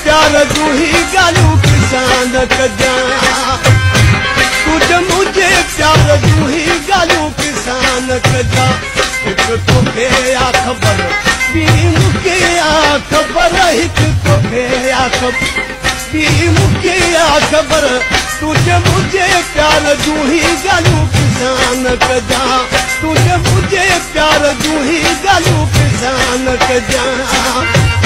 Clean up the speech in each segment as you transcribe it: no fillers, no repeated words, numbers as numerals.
प्यार जूं ही ॻाल्हियूं किसान कजां तुझ मुंहिंजे प्यार जूं ही ॻाल्हियूं किसान कजां हिकु तोखे आ ख़बर ॿी मूंखे आ ख़बर हिकु तोखे आ ख़बर ॿी मूंखे आ ख़बर तुझ मुंहिंजे प्यार जूं ही ॻाल्हियूं किसान कजां तुझ मुंहिंजे प्यार जूं ही ॻाल्हियूं किसान कजां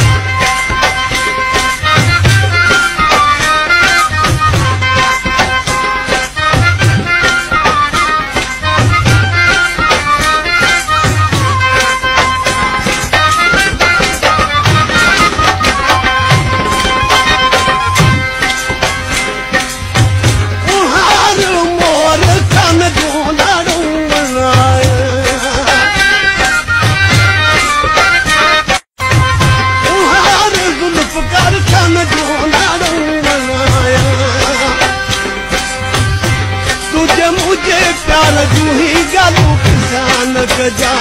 प्यार जूं ही ॻाल्हियूं किसान कजां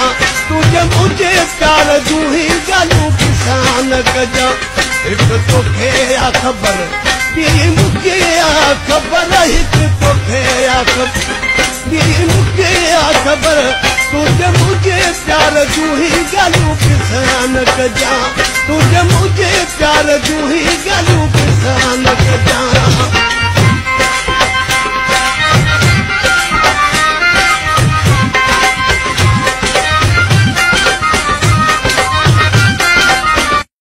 तुझ मुंहिंजे प्यार जूं ही ॻाल्हियूं किसान कजां हिकु तोखे आ ख़बर ॿी मूंखे आ ख़बर हिकु तोखे आ ख़बर ॿी मूंखे आ ख़बर तुझ मुंहिंजे प्यार जूं ही ॻाल्हियूं किसान कजां तुझ मुंहिंजे प्यार जूं ही ॻाल्हियूं किसान कजां